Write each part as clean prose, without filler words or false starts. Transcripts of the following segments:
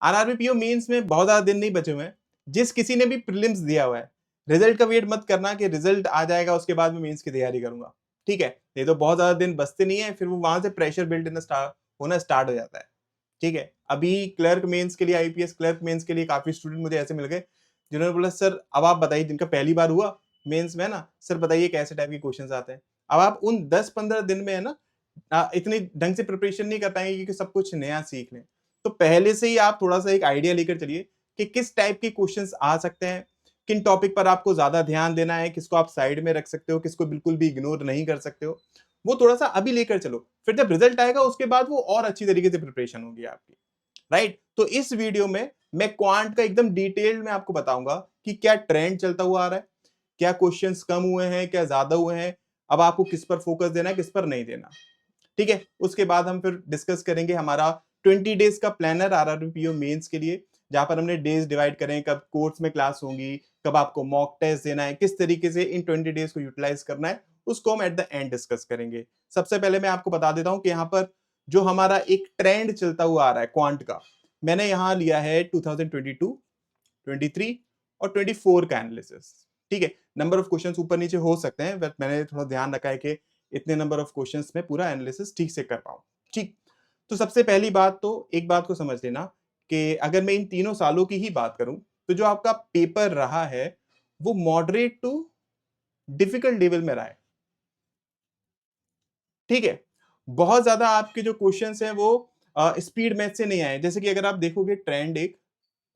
RRB PO mains में बहुत ज्यादा दिन नहीं बचे हुए हैं। जिस किसी ने भी प्रीलिम्स दिया हुआ है, रिजल्ट का वेट मत करना कि रिजल्ट आ जाएगा उसके बाद मैं मेंस की तैयारी करूंगा, ठीक है? नहीं तो बहुत ज्यादा दिन बचते नहीं है, फिर वो वहां से प्रेशर बिल्ड होना स्टार्ट हो जाता है, ठीक है? अभी क्लर्क मेंस के लिए, आईपीएस क्लर्क मेंस के लिए काफी स्टूडेंट मुझे ऐसे मिल गए जिन्होंने बोला सर अब आप बताइए, जिनका पहली बार हुआ मेंस में ना, सर बताइए कैसे टाइप के क्वेश्चंस आते हैं। अब आप उन 10-15 दिन में है ना इतनी ढंग से प्रिपरेशन नहीं कर पाएंगे क्योंकि सब कुछ नया सीख लें। तो पहले से ही आप थोड़ा सा एक आइडिया लेकर चलिए कि किस टाइप के क्वेश्चंस आ सकते हैं, किन टॉपिक पर आपको ज्यादा ध्यान देना है, किसको आप साइड में रख सकते हो, किसको बिल्कुल भी इग्नोर नहीं कर सकते हो। वो थोड़ा सा अभी लेकर चलो, फिर जब रिजल्ट आएगा उसके बाद वो और अच्छी तरीके से प्रिपरेशन होगी आपकी, राइट? तो इस वीडियो में मैं क्वांट का एकदम डिटेल में आपको बताऊंगा कि क्या ट्रेंड चलता हुआ आ रहा है, क्या क्वेश्चंस कम हुए हैं, क्या ज्यादा हुए हैं, अब आपको किस पर फोकस देना है, किस पर नहीं देना, ठीक है? उसके बाद हम फिर डिस्कस करेंगे हमारा 20 डेज का प्लानर आरआरबीपीओ मेंस के लिए, जहां पर हमने डेज डिवाइड करें, कब कोर्स में क्लास होंगी, कब आपको मॉक टेस्ट देना है, किस तरीके से इन 20 डेज को यूटिलाइज करना है, उसको हम एट द एंड डिस्कस करेंगे। सबसे पहले मैं आपको बता देता हूं कि यहाँ पर जो हमारा एक ट्रेंड चलता हुआ आ रहा है क्वांट का, मैंने यहाँ लिया है 2022, 23 और 24 का एनालिसिस, ठीक है? नंबर ऑफ क्वेश्चंस ऊपर नीचे हो सकते हैं, बट मैंने थोड़ा ध्यान रखा है कि इतने नंबर ऑफ क्वेश्चंस में पूरा एनालिसिस ठीक से कर पाऊं, ठीक? तो सबसे पहली बात तो एक बात को समझ लेना कि अगर मैं इन तीनों सालों की ही बात करूं तो जो आपका पेपर रहा है वो मॉडरेट टू डिफिकल्ट लेवल में रहा है, ठीक है? बहुत ज्यादा आपके जो क्वेश्चंस हैं वो स्पीड मैथ से नहीं आए। जैसे कि अगर आप देखोगे ट्रेंड एक,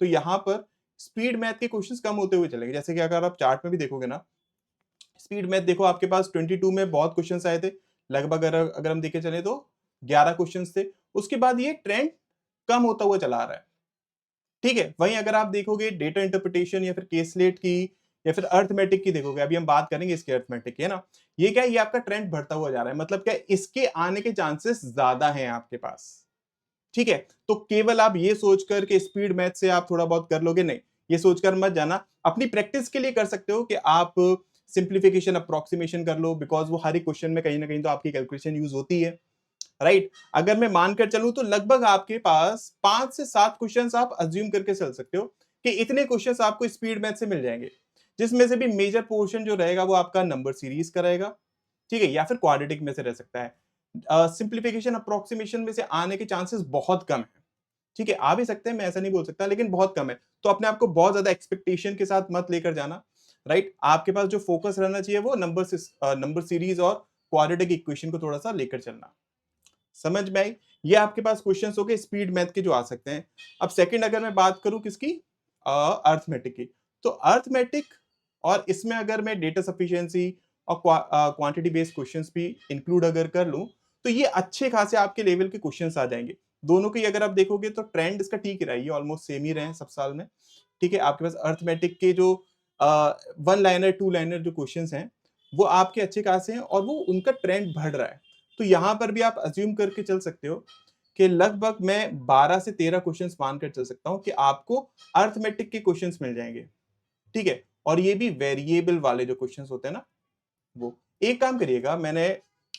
तो यहां पर स्पीड मैथ के क्वेश्चंस कम होते हुए चलेंगे। जैसे कि अगर आप चार्ट में भी देखोगे ना, स्पीड मैथ देखो आपके पास 22 में बहुत क्वेश्चंस आए थे, लगभग अगर हम देखे चले तो 11 क्वेश्चंस थे। उसके बाद ये ट्रेंड कम होता हुआ चला आ रहा है, ठीक है? वहीं अगर आप देखोगे डेटा इंटरप्रिटेशन या फिर केसलेट की या फिर अर्थमेटिक की देखोगे, अभी हम बात करेंगे इसके अर्थमेटिक की, है ना? ये क्या है, ये आपका ट्रेंड बढ़ता हुआ जा रहा है, मतलब क्या है, इसके आने के चांसेस ज्यादा हैं आपके पास, ठीक है? तो केवल आप ये सोचकर के स्पीड मैथ से आप थोड़ा बहुत कर लोगे, नहीं, ये सोचकर मत जाना। अपनी प्रैक्टिस के लिए कर सकते हो कि आप सिंप्लीफिकेशन अप्रोक्सीमेशन कर लो, बिकॉज वो हर एक क्वेश्चन में कहीं ना कहीं तो आपकी कैलकुलेशन यूज होती है, राइट? अगर मैं मानकर चलूं तो लगभग आपके पास 5 से 7 क्वेश्चंस आप अज्यूम करके चल सकते हो कि इतने क्वेश्चंस आपको स्पीड मैथ से मिल जाएंगे, जिसमें से भी मेजर पोर्शन जो रहेगा वो आपका नंबर सीरीज का रहेगा, ठीक है? या फिर क्वाड्रेटिक में से रह सकता है। सिंप्लीफिकेशन अप्रोक्सीमेशन में से आने के चांसेस बहुत कम है, ठीक है? आ भी सकते हैं, मैं ऐसा नहीं बोल सकता, लेकिन बहुत कम है। तो अपने आप को बहुत ज्यादा एक्सपेक्टेशन के साथ मत लेकर जाना, राइट? आपके पास जो फोकस रहना चाहिए वो नंबर सीरीज और क्वाड्रेटिक इक्वेशन को थोड़ा सा लेकर चलना। समझ में आई? ये आपके पास क्वेश्चंस हो गए स्पीड मैथ के जो आ सकते हैं। अब सेकंड अगर मैं बात करूं किसकी, अर्थमेटिक की, तो अर्थमेटिक और इसमें अगर मैं डेटा सफिशिएंसी और क्वांटिटी बेस्ड क्वेश्चंस भी इंक्लूड अगर कर लूं तो ये अच्छे खासे आपके लेवल के क्वेश्चंस आ जाएंगे। दोनों की अगर आप देखोगे तो ट्रेंड इसका ठीक ही रहा है, ये ऑलमोस्ट सेम ही रहे हैं सब साल में, ठीक है? आपके पास अर्थमेटिक के जो वन लाइनर टू लाइनर जो क्वेश्चंस हैं वो आपके अच्छे खासे हैं और वो उनका ट्रेंड बढ़ रहा है। तो यहां पर भी आप अज्यूम करके चल सकते हो कि लगभग मैं 12 से 13 क्वेश्चंस मानकर चल सकता हूं कि आपको अर्थमेटिक के क्वेश्चंस मिल जाएंगे, ठीक है? और ये भी वेरिएबल वाले जो क्वेश्चंस होते हैं ना, वो एक काम करिएगा, मैंने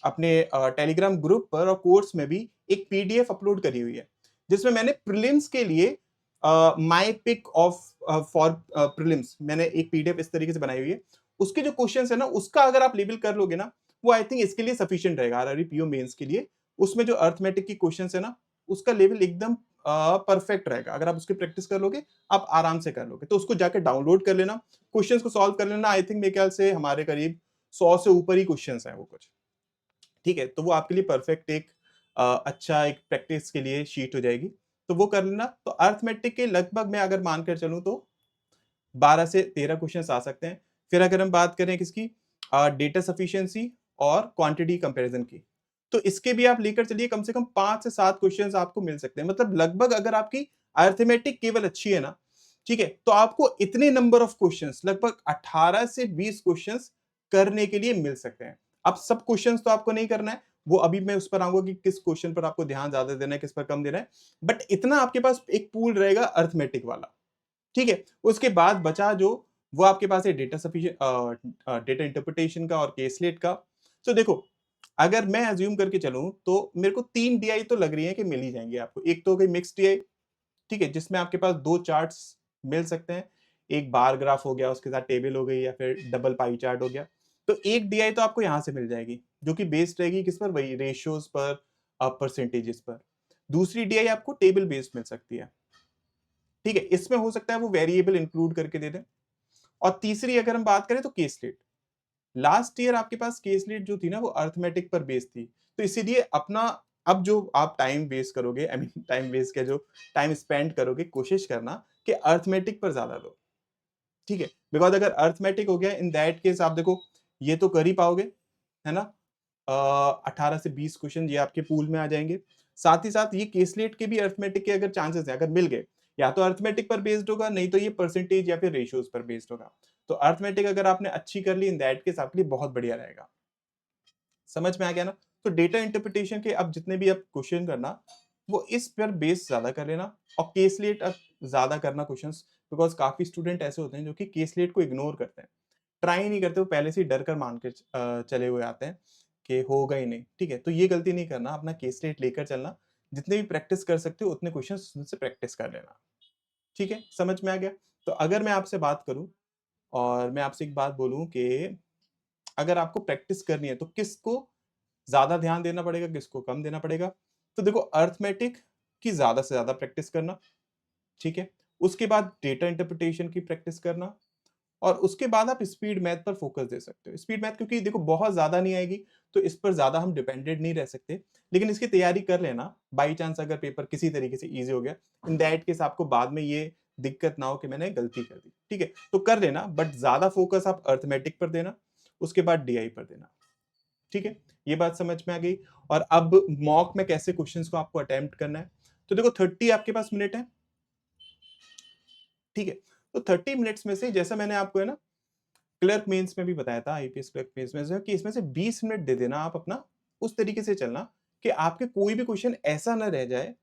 अपने टेलीग्राम ग्रुप पर और कोर्स में भी एक पीडीएफ अपलोड करी हुई है जिसमें मैंने प्रीलिम्स के लिए my pick of for prelims मैंने एक पीडीएफ इस तरीके से बनाई हुई है। उसके जो क्वेश्चंस है ना उसका अगर आप लेवल कर लोगे ना, वो आई थिंक इसके लिए सफिशिएंट रहेगा आरआरबी पीओ मेंस के लिए। उसमें जो अर्थमेटिक की क्वेश्चंस है ना उसका लेवल एकदम परफेक्ट रहेगा। अगर आप उसकी प्रैक्टिस कर लोगे आप आराम से कर लोगे, तो उसको जाके डाउनलोड कर लेना, क्वेश्चंस को सॉल्व कर लेना। आई थिंक मेरे ख्याल से हमारे करीब 100 से ऊपर ही क्वेश्चंस हैं वो कुछ, ठीक है? तो वो आपके लिए परफेक्ट एक अच्छा एक प्रैक्टिस के लिए शीट हो जाएगी, तो वो कर लेना। तो अर्थमेटिक के लगभग मैं अगर मानकर चलूं तो 12 से 13 क्वेश्चंस आ सकते हैं। फिर अगर हम बात करें किसकी, डेटा सफिशिएंसी और क्वांटिटी कंपैरिजन की, तो इसके भी आप लेकर चलिए, कम से कम 5 से 7 क्वेश्चंस आपको मिल सकते हैं। मतलब लगभग अगर आपकी अर्थमेटिक केवल अच्छी है ना, ठीक है, तो आपको इतने नंबर ऑफ क्वेश्चंस लगभग 18 से 20 क्वेश्चंस करने के लिए मिल सकते हैं। अब सब क्वेश्चंस तो आपको नहीं करना है, वो अभी मैं उस पर आऊंगा कि किस क्वेश्चन पर आपको ध्यान ज्यादा देना है, किस पर कम देना है, बट इतना आपके पास एक पूल रहेगा अर्थमेटिक वाला, ठीक है? उसके बाद बचा जो, वो आपके पास है डेटा सफिशिएंट डेटा इंटरप्रिटेशन का और केसलेट का। तो देखो, अगर मैं अज्यूम करके चलूं तो मेरे को 3 डीआई तो लग रही है कि मिल ही जाएंगे आपको। एक तो हो गई मिक्स डीआई, ठीक है, जिसमें आपके पास 2 चार्ट्स मिल सकते हैं। एक बार ग्राफ हो गया, उसके साथ टेबल हो गई या फिर डबल पाई चार्ट हो गया। तो एक डीआई तो आपको यहाँ से मिल जाएगी, जो कि बेस्ड रहेगी किस पर? वही रेशियोज़ पर, परसेंटेजेस पर। दूसरी डीआई आपको टेबल बेस्ड मिल सकती है, ठीक है? इसमें हो सकता है वो वेरिएबल इंक्लूड करके दे दें। और तीसरी अगर हम बात करें तो केस स्टेट। लास्ट ईयर आपके पास केस स्टेट जो थी ना वो अरिथमेटिक पर बेस्ड थी। तो इसीलिए अपना अब जो आप टाइम वेस्ट करोगे, आई मीन टाइम वेस्ट क्या, जो टाइम स्पेंड करोगे, कोशिश करना कि अरिथमेटिक पर ज़्यादा दो, ठीक है? बिकॉज़ अगर अरिथमेटिक हो गया इन दैट केस आप देखो ये तो कर ही पाओगे, है ना? 18 से 20 क्वेश्चन ये आपके पूल में आ जाएँगे। साथ ही साथ ये केसलेट के भी अरिथमेटिक के अगर चांसेस हैं, अगर मिल गए, या तो अरिथमेटिक पर बेस्ड होगा, नहीं तो ये परसेंटेज या फिर रेशियोज़ पर बेस्ड होगा। तो अरिथमेटिक अगर आपने अच्छी कर ली इन दैट केस आपके लिए बहुत बढ़िया रहेगा। समझ में आ गया ना? तो डेटा इंटरप्रिटेशन के अब जितने भी आप क्वेश्चन करना, वो इस पर बेस ज़्यादा कर लेना और केसलेट अब ज़्यादा करना क्वेश्चंस, बिकॉज़ काफ़ी स्टूडेंट ऐसे होते हैं जो कि केसलेट को इग्नोर करते हैं। ट्राई ही नहीं करते, वो पहले से ही डर कर मान के चले हुए आते हैं कि होगा ही नहीं, ठीक है? तो ये गलती नहीं करना, अपना केस स्टेट लेकर चलना, जितने भी प्रैक्टिस कर सकते हो उतने क्वेश्चंस मुझसे प्रैक्टिस कर लेना, ठीक है? समझ में आ गया? तो अगर मैं आपसे बात करूँ और मैं आपसे एक बात बोलूँ कि अगर आपको प्रैक्टिस करनी है तो किसको ज़्यादा ध्यान देना पड़ेगा, किसको कम देना पड़ेगा? तो देखो अरिथमेटिक की ज़्यादा से ज़्यादा प्रैक्टिस करना, ठीक है? उसके बाद डेटा इंटरप्रिटेशन की प्रैक्टिस करना और उसके बाद आप स्पीड मैथ पर फ़ोकस दे सकते हो। स्पीड मैथ क्योंकि देखो बहुत ज़्यादा नहीं आएगी, तो इस पर ज़्यादा हम डिपेंडेंट नहीं रह सकते। लेकिन इसकी तैयारी कर लेना, बाय चांस अगर पेपर किसी तरीके से ईज़ी हो गया, इन दैट केस आपको बाद में ये दिक्कत ना हो कि मैंने गलती कर दी, ठीक है? तो कर लेना बट ज़्यादा फ़ोकस आप अरिथमेटिक पर देना, उसके बाद डीआई पर देना, ठीक है? ये बात समझ में आ गई। और अब मॉक में कैसे क्वेश्चंस को आपको अटेम्प्ट करना है। तो देखो 30 आपके पास मिनट है, ठीक है? तो 30 मिनट्स में से जैसा मैंने आपको है ना क्लर्क मेंस में भी बताया था, आईपीएस क्लर्क मेंस में से, कि इसमें से 20 मिनट दे देना आप अपना, उस तरीके से चलना कि आपके कोई भी क्वेश्चन ऐसा ना रह जाए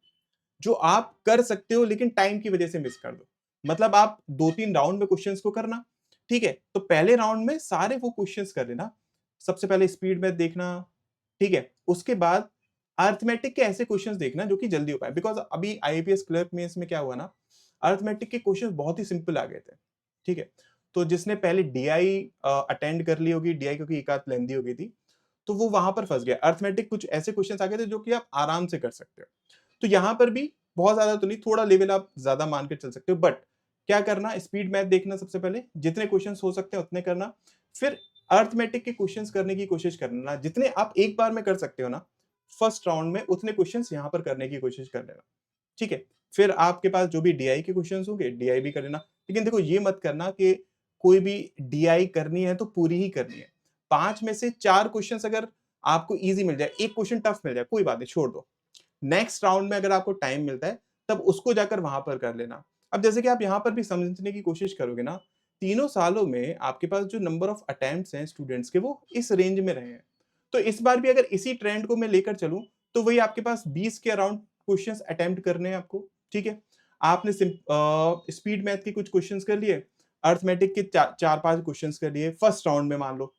जो आप कर सकते हो लेकिन टाइम की वजह से मिस कर दो। मतलब आप 2-3 राउंड में क्वेश्चंस को करना, ठीक है? तो पहले राउंड में सारे वो क्वेश्चंस कर लेना। सबसे पहले स्पीड में देखना, ठीक है? उसके बाद अरिथमेटिक के ऐसे क्वेश्चंस देखना जो कि जल्दी हो पाए, बिकॉज़ अभी आईपीएस क्लर्क मेंस में क्या हुआ ना, अरिथमेटिक के क्वेश्चंस बहुत ही सिंपल आ गए थे, ठीक है? तो जिसने पहले डीआई अटेंड कर ली होगी, डीआई क्योंकि एक आध लेंदी हो गई थी, तो वो वहाँ पर फँस गया। अरिथमेटिक कुछ ऐसे क्वेश्चंस आ गए थे जो कि आप आराम से कर सकते हो। तो यहाँ पर भी बहुत ज़्यादा तो नहीं, थोड़ा लेवल आप ज़्यादा मान के चल सकते हो, बट क्या करना, स्पीड मैथ देखना सबसे पहले, जितने क्वेश्चंस हो सकते हैं उतने करना। फिर अरिथमेटिक के क्वेश्चंस करने की कोशिश करना, जितने आप एक बार में कर सकते हो ना, फर्स्ट राउंड में उतने क्वेश्चंस यहाँ पर करने की कोशिश कर लेना, ठीक है? फिर आपके पास जो भी डीआई के क्वेश्चंस होंगे, डीआई भी कर लेना। लेकिन देखो ये मत करना कि कोई भी डीआई करनी है तो पूरी ही करनी है। 5 में से 4 क्वेश्चंस अगर आपको ईज़ी मिल जाए, 1 क्वेश्चन टफ मिल जाए, कोई बात नहीं, छोड़ दो। नेक्स्ट राउंड में अगर आपको टाइम मिलता है, तब उसको जाकर वहाँ पर कर लेना। अब जैसे कि आप यहाँ पर भी समझने की कोशिश करोगे ना, तीनों सालों में आपके पास जो नंबर ऑफ अटेम्प्ट्स हैं स्टूडेंट्स के, वो इस रेंज में रहे हैं। तो इस बार भी अगर इसी ट्रेंड को मैं लेकर चलूँ, तो वही आपके पास 20 के अराउंड क्वेश्चंस अटेम्प्ट करने हैं आपको, ठीक है? आपने स्पीड मैथ के कुछ क्वेश्चंस कर लिए, अरिथमेटिक के 4-5 क्वेश्चंस कर लिए फर्स्ट राउंड में मान लो,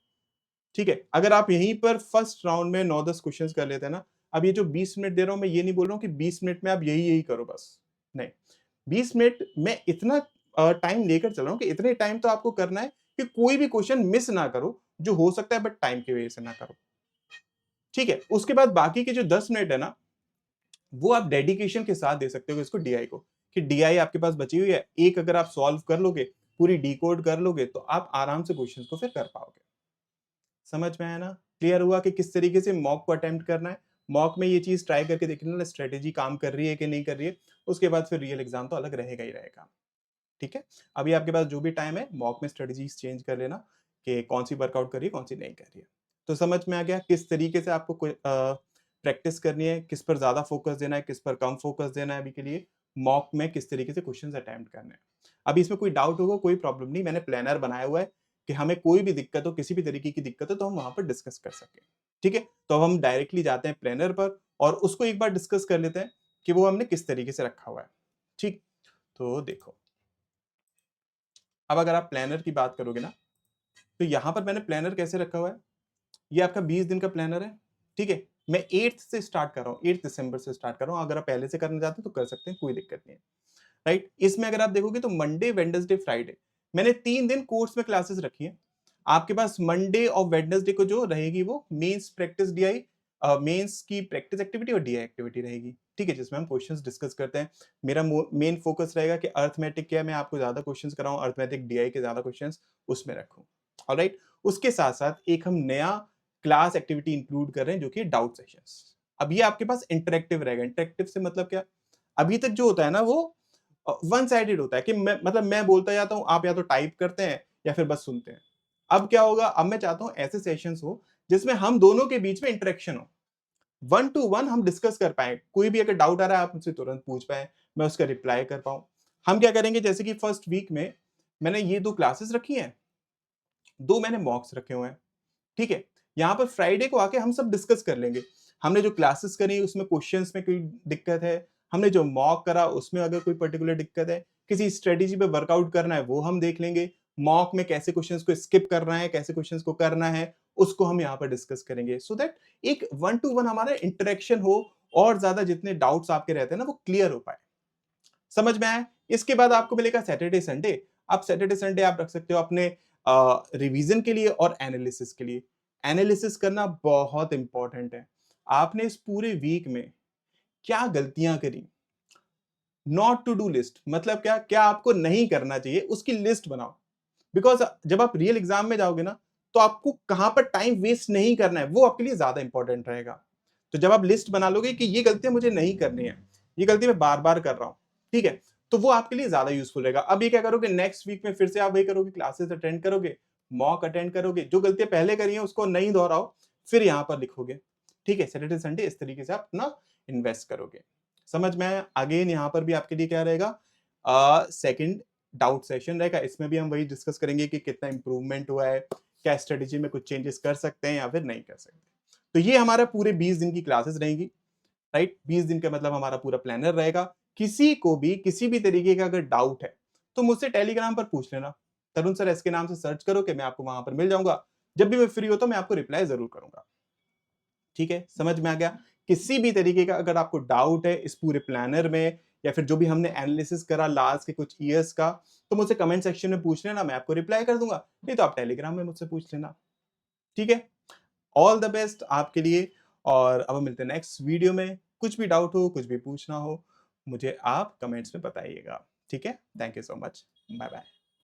ठीक है? अगर आप यहीं पर फर्स्ट राउंड में 9-10 क्वेश्चंस कर लेते हैं ना, अब ये जो 20 मिनट दे रहा हूँ, मैं ये नहीं बोल रहा हूँ कि 20 मिनट में आप यही-यही करो बस। नहीं, 20 मिनट मैं इतना टाइम लेकर चल रहा हूँ कि इतने टाइम तो आपको करना है कि कोई भी क्वेश्चन मिस ना करो, जो हो सकता है बट टाइम की वजह से ना करो, ठीक है? उसके बाद बाकी के जो 10 मिनट है ना, वो आप डेडिकेशन के साथ दे सकते हो इसको डीआई को, कि डीआई आपके पास बची हुई है, एक अगर आप सॉल्व कर लोगे, पूरी डिकोड कर लोगे, तो आप आराम से क्वेश्चन को फिर कर पाओगे। समझ में आया ना? क्लियर हुआ कि किस तरीके से मॉक को अटेम्प्ट करना है। मॉक में ये चीज़ ट्राई करके देख लेना स्ट्रैटेजी काम कर रही है कि नहीं कर रही है। उसके बाद फिर रियल एग्ज़ाम तो अलग रहेगा ही रहेगा। ठीक है? अभी आपके पास जो भी टाइम है मॉक में स्ट्रैटेजीज़ चेंज कर लेना कि कौन-सी वर्कआउट कर रही है, कौन-सी नहीं कर रही है। तो समझ में आ गया किस तरीके से आपको प्रैक्टिस करनी है, किस पर ज़्यादा फ़ोकस देना है, किस पर कम फ़ोकस देना है अभी के लिए, मॉक में किस तरीके से क्वेश्चन्स अटेम्प्ट करने हैं। अभी इसमें कोई डाउट होगा, कोई प्रॉब्लम नहीं, मैंने प्लानर बनाया हुआ है कि हमें कोई भी दिक्कत हो, किसी भी तरीके की दिक्कत हो, तो हम वहाँ पर डिस्कस कर सकें। ठीक है? तो अब हम डायरेक्टली जाते हैं प्लानर पर और उसको एक बार डिस्कस कर लेते हैं कि वो हमने किस तरीके से रखा हुआ है। ठीक? तो देखो, अब अगर आप प्लानर की बात करोगे ना, तो यहाँ पर मैंने प्लानर कैसे रखा हुआ है, ये आपका 20 दिन का प्लानर है, ठीक है? मैं 8th से स्टार्ट कर रहा हूँ, 8 दिसंबर से स्टार्ट कर रहा हूँ, अगर आप पहले से करना चाहते हैं तो कर सकते हैं, कोई दिक्कत नहीं है। राइट? इसमें अगर आप देखोगे तो मंडे, वेडनेसडे, फ्राइडे मैंने 3 दिन कोर्स में क्लासेस रखी हैं। आपके पास मंडे और वेडनेसडे को जो रहेगी वो मेंस प्रैक्टिस डीआई मेंस की प्रैक्टिस एक्टिविटी और डीआई एक्टिविटी रहेगी। ठीक है? जिसमें हम क्वेश्चंस डिस्कस करते हैं। मेरा मेन फोकस रहेगा कि अरिथमेटिक क्या है, मैं आपको ज़्यादा क्वेश्चंस कराऊँ, अरिथमेटिक डीआई के ज़्यादा क्वेश्चंस उसमें रखूँ। ऑलराइट? उसके साथ-साथ एक हम नया क्लास एक्टिविटी इंक्लूड कर रहे हैं जो कि डाउट सेशंस। अब ये आपके पास इंटरैक्टिव रहेगा। इंटरैक्टिव से मतलब क्या? अभी तक जो होता है ना वो वन साइडेड होता है कि मैं बोलता जाता हूँ, आप या तो टाइप करते हैं या फिर बस सुनते हैं। अब क्या होगा? अब मैं चाहता हूँ ऐसे सेशंस हो जिसमें हम दोनों के बीच में इंटरेक्शन हो। वन टू वन हम डिस्कस कर पाएँ। कोई भी अगर डाउट आ रहा है आप मुझसे तुरंत पूछ पाएँ, मैं उसका रिप्लाई कर पाऊँ। हम क्या करेंगे जैसे कि फर्स्ट वीक में मैंने ये 2 क्लासेस रखी हैं, 2 मैंने मॉक्स रखे हुए हैं। ठीक है? यहाँ पर फ्राइडे को आके हम सब डिस्कस कर लेंगे। हमने जो क्लासेस करी उसमें क्वेश्चंस में कोई दिक्कत है, हमने जो मॉक करा उसमें अगर कोई पर्टिकुलर दिक्कत है, किसी स्ट्रेटजी पे वर्कआउट करना है वो हम देख लेंगे। मॉक में कैसे क्वेश्चंस को स्किप करना है, कैसे क्वेश्चंस को करना है, उसको हम यहाँ पर डिस्कस करेंगे। सो दैट एक वन टू वन हमारा इंटरेक्शन हो और ज़्यादा जितने डाउट्स आपके रहते हैं ना वो क्लियर हो पाए। समझ में आया? इसके बाद आपको मिलेगा सैटरडे संडे। आप सैटरडे संडे आप रख सकते हो अपने रिवीजन के लिए और एनालिसिस के लिए। एनालिसिस करना बहुत इंपॉर्टेंट है। आपने इस पूरे वीक में क्या गलतियां करी? नॉट टू डू लिस्ट मतलब क्या? क्या आपको नहीं करना चाहिए उसकी लिस्ट बनाओ। बिकॉज़ जब आप रियल एग्जाम में जाओगे ना, तो आपको कहाँ पर टाइम वेस्ट नहीं करना है, वो आपके लिए ज़्यादा इंपॉर्टेंट रहेगा। तो जब आप लिस्ट बना लोगे कि ये गलतियाँ मुझे नहीं करनी है, ये गलती मैं बार-बार कर रहा हूँ, ठीक है? तो वो आपके लिए ज़्यादा यूज़फुल रहेगा। अब ये क्या करोगे नेक्स्ट वीक में फिर से आप वही करोगे, क्लासेस अटेंड करोगे, मॉक अटेंड करोगे, जो गलतियाँ पहले करी हैं उसको नहीं दोहराओ, फिर यहाँ पर लिखोगे। ठीक है? सैटरडे, संडे इस तरीके से आप अपना इन्वेस्ट करोगे। समझ में आया? अगेन यहाँ पर भी आपके लिए क्या रहेगा सेकंड डाउट सेशन रहेगा। इसमें भी हम वही डिस्कस करेंगे कि कितना इंप्रूवमेंट हुआ है, क्या स्ट्रेटेजी में कुछ चेंजेस कर सकते हैं या फिर नहीं कर सकते। तो ये हमारा पूरे 20 दिन की क्लासेस रहेंगी, राइट? 20 दिन का मतलब हमारा पूरा प्लानर रहेगा। किसी को भी किसी भी तरीके का अगर डाउट है, तो मुझसे टेलीग्राम पर पूछ लेना। तरुण सर एस के नाम से सर्च करो कि मैं आपको वहां पर मिल जाऊंगा। जब भी मैं फ्री होता हूं मैं आपको रिप्लाई जरूर करूंगा। ठीक है? समझ में आ गया? किसी भी तरीके का अगर आपको डाउट है इस पूरे प्लानर में या फिर जो भी हमने एनालिसिस करा लास्ट के कुछ ईयर्स का, तो मुझसे कमेंट सेक्शन में पूछ लेना, मैं आपको रिप्लाई कर दूँगा। नहीं तो आप टेलीग्राम में मुझसे पूछ लेना। ठीक है? ऑल द बेस्ट आपके लिए और अब हम मिलते हैं नेक्स्ट वीडियो में। कुछ भी डाउट हो, कुछ भी पूछना हो, मुझे आप कमेंट्स में बताइएगा। ठीक है? Thank you so much. Bye bye.